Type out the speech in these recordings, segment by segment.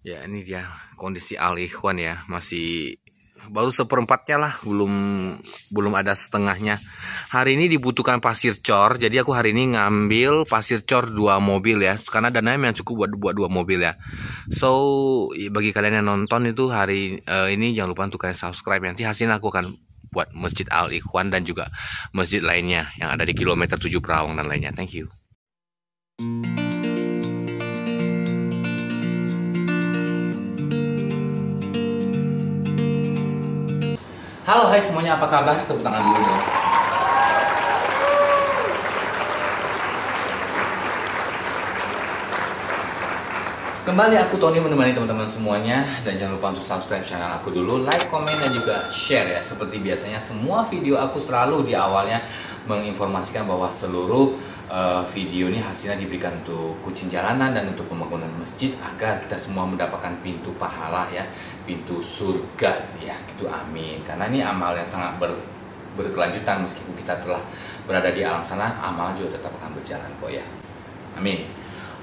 Ya, ini dia kondisi Al Ikhwan ya, masih baru seperempatnya lah, belum ada setengahnya. Hari ini dibutuhkan pasir cor, jadi aku hari ini ngambil pasir cor 2 mobil ya, karena dananya memang cukup buat 2 mobil ya. So, bagi kalian yang nonton itu hari ini jangan lupa untuk kalian subscribe. Nanti hasilnya aku akan buat Masjid Al Ikhwan dan juga masjid lainnya yang ada di kilometer 7 Perawang dan lainnya. Thank you. Halo, hai semuanya, apa kabar? Tepuk tangan dulu dong. Kembali aku Tony menemani teman-teman semuanya, dan jangan lupa untuk subscribe channel aku dulu, like, komen, dan juga share ya. Seperti biasanya semua video aku selalu di awalnya menginformasikan bahwa seluruh video ini hasilnya diberikan untuk kucing jalanan dan untuk pembangunan masjid agar kita semua mendapatkan pintu pahala ya, pintu surga ya, gitu, amin. Karena ini amal yang sangat berkelanjutan, meskipun kita telah berada di alam sana, amal juga tetap akan berjalan kok ya, amin.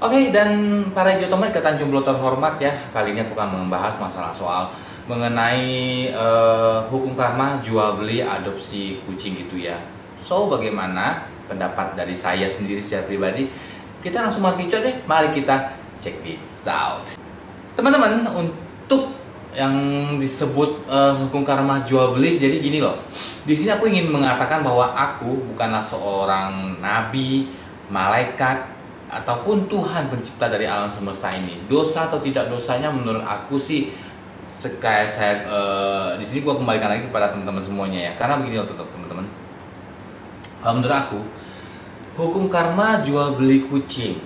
Oke, dan para hijau ke Tanjung Blo terhormat ya, kali ini aku akan membahas masalah soal mengenai hukum karma jual beli adopsi kucing gitu ya. So, bagaimana pendapat dari saya sendiri secara pribadi? Kita langsung markicot deh, mari kita check this out. Teman-teman, untuk yang disebut hukum karma jual beli, jadi gini loh. Di sini aku ingin mengatakan bahwa aku bukanlah seorang nabi, malaikat, ataupun Tuhan pencipta dari alam semesta ini. Dosa atau tidak dosanya menurut aku sih, kayak saya di sini gua kembalikan lagi kepada teman-teman semuanya ya. Karena begini loh teman-teman. Menurut aku, hukum karma jual beli kucing.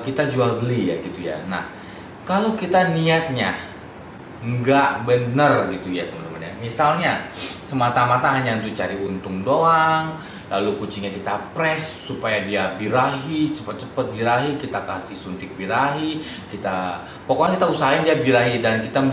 Kita jual beli ya gitu ya. Nah, kalau kita niatnya nggak bener gitu ya teman-teman ya. Misalnya semata-mata hanya untuk cari untung doang, lalu kucingnya kita press supaya dia birahi, cepat-cepat birahi, kita kasih suntik birahi, pokoknya kita usahain dia birahi, dan kita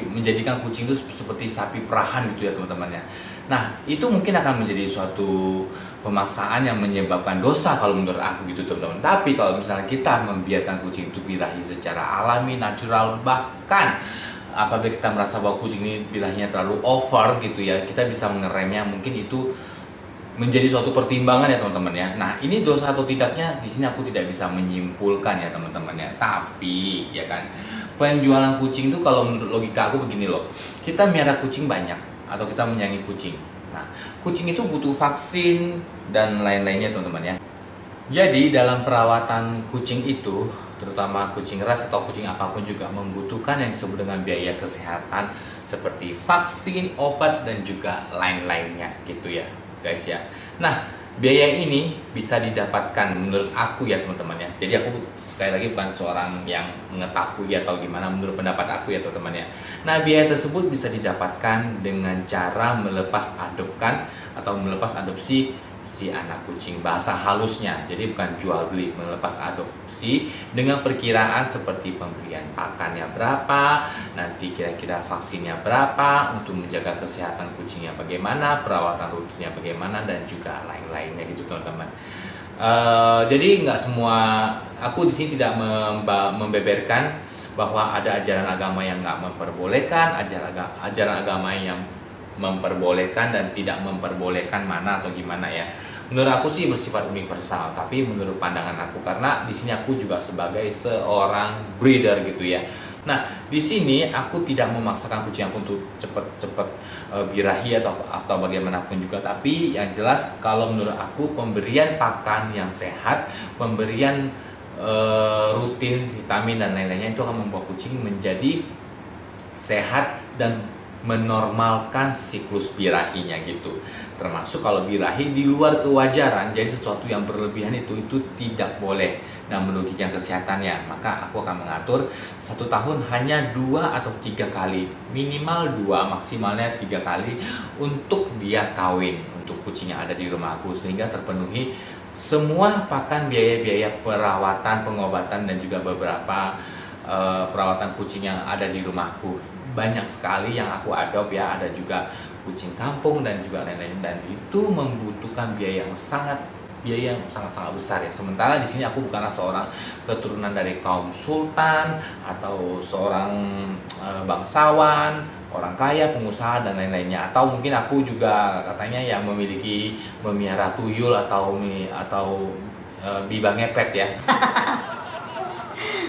menjadikan kucing itu seperti sapi perahan gitu ya teman-teman ya. Nah, itu mungkin akan menjadi suatu pemaksaan yang menyebabkan dosa kalau menurut aku gitu teman-teman. Tapi kalau misalnya kita membiarkan kucing itu birahi secara alami, natural, bahkan apabila kita merasa bahwa kucing ini birahinya terlalu over gitu ya, kita bisa mengeremnya, mungkin itu menjadi suatu pertimbangan ya teman-teman ya. Nah, ini dosa atau tidaknya di sini aku tidak bisa menyimpulkan ya teman-teman ya. Tapi ya kan, penjualan kucing itu kalau menurut logika aku begini loh. Kita miara kucing banyak atau kita menyayangi kucing. Nah, kucing itu butuh vaksin dan lain-lainnya teman-teman ya. Jadi dalam perawatan kucing itu, terutama kucing ras atau kucing apapun, juga membutuhkan yang disebut dengan biaya kesehatan seperti vaksin, obat, dan juga lain-lainnya gitu ya guys ya. Nah, biaya ini bisa didapatkan menurut aku ya teman-teman ya. Jadi aku sekali lagi bukan seorang yang mengetahui atau gimana, menurut pendapat aku ya teman-teman ya. Nah, biaya tersebut bisa didapatkan dengan cara melepas adopkan atau melepas adopsi si anak kucing, bahasa halusnya. Jadi bukan jual beli, melepas adopsi dengan perkiraan seperti pemberian pakannya berapa, nanti kira-kira vaksinnya berapa, untuk menjaga kesehatan kucingnya bagaimana, perawatan rutinnya bagaimana, dan juga lain-lainnya gitu teman-teman. Jadi nggak semua, aku di sini tidak membeberkan bahwa ada ajaran agama yang nggak memperbolehkan, ajaran agama yang memperbolehkan dan tidak memperbolehkan mana atau gimana ya. Menurut aku sih bersifat universal, tapi menurut pandangan aku, karena di sini aku juga sebagai seorang breeder gitu ya. Nah, di sini aku tidak memaksakan kucing aku untuk cepet-cepet birahi atau bagaimanapun juga, tapi yang jelas kalau menurut aku pemberian pakan yang sehat, pemberian rutin vitamin dan lain-lainnya itu akan membuat kucing menjadi sehat dan menormalkan siklus birahinya gitu. Termasuk kalau birahi di luar kewajaran, jadi sesuatu yang berlebihan itu tidak boleh dan merugikan kesehatannya. Maka aku akan mengatur 1 tahun hanya 2 atau 3 kali, minimal 2, maksimalnya 3 kali untuk dia kawin, untuk kucing yang ada di rumah aku, sehingga terpenuhi semua pakan, biaya-biaya perawatan, pengobatan, dan juga beberapa perawatan kucing yang ada di rumahku. Banyak sekali yang aku adopt ya, ada juga kucing kampung dan juga lain-lain, dan itu membutuhkan biaya yang sangat biaya yang sangat-sangat besar ya. Sementara di sini aku bukanlah seorang keturunan dari kaum sultan atau seorang bangsawan, orang kaya, pengusaha dan lain-lainnya. Atau mungkin aku juga katanya yang memiliki memelihara tuyul atau biba ngepet ya.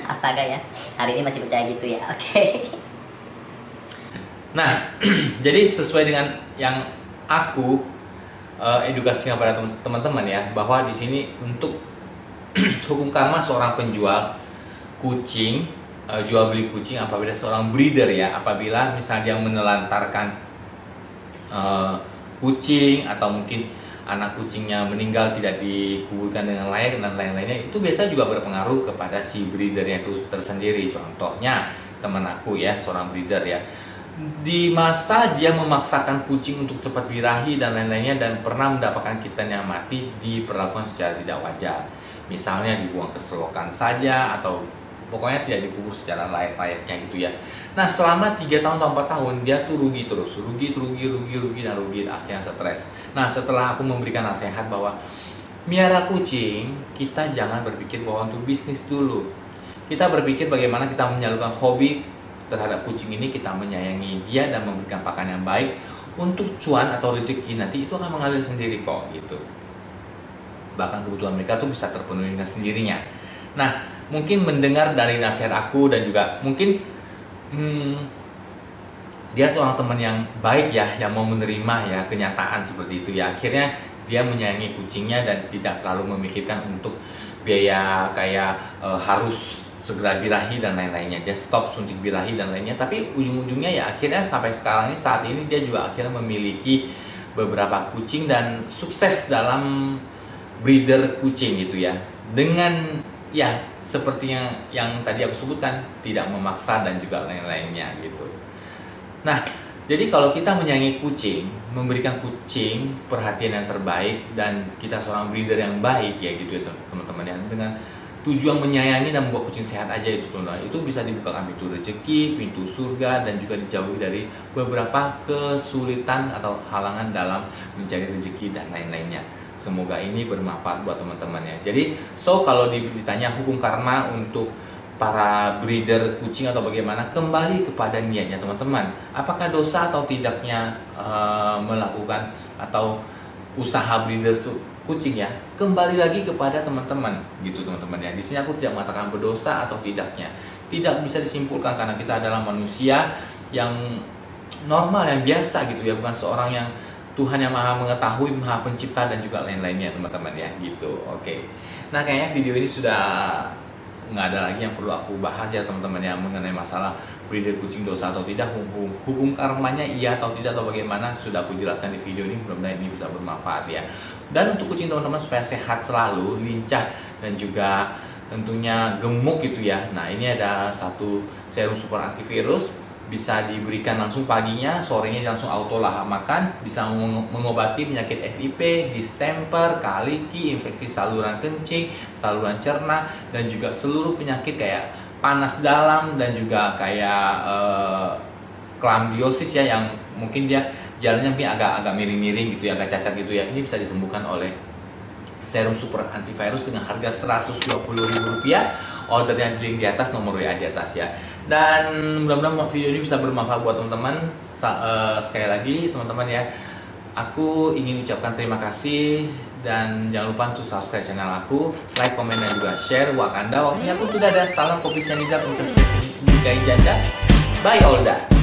Astaga ya, hari ini masih percaya gitu ya. Oke. Nah, jadi sesuai dengan yang aku edukasikan pada teman-teman ya, bahwa di sini untuk hukum karma seorang penjual kucing, jual beli kucing, apabila seorang breeder ya, apabila misalnya dia menelantarkan kucing atau mungkin anak kucingnya meninggal tidak dikuburkan dengan layak dan lain-lainnya, itu biasa juga berpengaruh kepada si breedernya itu tersendiri. Contohnya teman aku ya, seorang breeder ya, di masa dia memaksakan kucing untuk cepat birahi dan lain-lainnya dan pernah mendapatkan kitanya mati diperlakukan secara tidak wajar. Misalnya dibuang ke selokan saja atau pokoknya tidak dikubur secara layak-layaknya gitu ya. Nah, selama 3 tahun atau 4 tahun dia tuh rugi terus, rugi dan rugi, akhirnya stres. Nah, setelah aku memberikan nasihat bahwa miara kucing, kita jangan berpikir bahwa untuk bisnis dulu. Kita berpikir bagaimana kita menyalurkan hobi terhadap kucing ini, kita menyayangi dia dan memberikan pakan yang baik untuk cuan atau rezeki nanti itu akan mengalir sendiri kok gitu. Bahkan kebutuhan mereka tuh bisa terpenuhi dengan sendirinya. Nah, mungkin mendengar dari nasihat aku dan juga mungkin dia seorang teman yang baik ya, yang mau menerima ya kenyataan seperti itu ya. Akhirnya dia menyayangi kucingnya dan tidak terlalu memikirkan untuk biaya kayak harus segera birahi dan lain-lainnya. Dia stop suntik birahi dan lainnya. Tapi ujung-ujungnya ya akhirnya sampai sekarang ini, saat ini dia juga akhirnya memiliki beberapa kucing dan sukses dalam breeder kucing gitu ya. Dengan ya sepertinya yang tadi aku sebutkan, tidak memaksa dan juga lain-lainnya gitu. Nah, jadi kalau kita menyayangi kucing, memberikan kucing perhatian yang terbaik dan kita seorang breeder yang baik ya gitu ya teman-teman ya, dengan tujuan menyayangi dan membuat kucing sehat aja itu teman-teman, itu bisa dibukakan pintu rezeki, pintu surga dan juga dijauhi dari beberapa kesulitan atau halangan dalam mencari rezeki dan lain-lainnya. Semoga ini bermanfaat buat teman-teman ya. Jadi kalau ditanya hukum karma untuk para breeder kucing atau bagaimana, kembali kepada niatnya teman-teman. Apakah dosa atau tidaknya melakukan atau usaha breeder kucing ya, kembali lagi kepada teman-teman gitu teman-teman ya. Di sini aku tidak mengatakan berdosa atau tidaknya, tidak bisa disimpulkan karena kita adalah manusia yang normal, yang biasa gitu ya, bukan seorang yang Tuhan yang maha mengetahui, maha pencipta dan juga lain-lainnya teman-teman ya gitu. Oke. Nah, kayaknya video ini sudah nggak ada lagi yang perlu aku bahas ya teman-teman ya, mengenai masalah breeder kucing dosa atau tidak, hukum karmanya iya atau tidak atau bagaimana, sudah aku jelaskan di video ini. Mudah-mudahan ini bisa bermanfaat ya. Dan untuk kucing teman-teman supaya sehat selalu, lincah dan juga tentunya gemuk gitu ya. Nah, ini ada satu serum super antivirus, bisa diberikan langsung paginya, sorenya langsung auto lahap makan, bisa mengobati penyakit FIP, distemper, kaliki, infeksi saluran kencing, saluran cerna, dan juga seluruh penyakit kayak panas dalam dan juga kayak klamdiosis ya, yang mungkin dia jalannya mungkin agak miring-miring gitu ya, agak cacat gitu ya. Ini bisa disembuhkan oleh serum super antivirus dengan harga Rp120.000. Ordernya di link di atas, nomor WA di atas ya. Dan mudah-mudahan video ini bisa bermanfaat buat teman-teman. Sekali lagi teman-teman ya, aku ingin ucapkan terima kasih dan jangan lupa untuk subscribe channel aku, like, komen dan juga share. Wakanda, waktunya pun sudah ada. Salam kopi cyanida untuk nikahi janda. Bye Olda.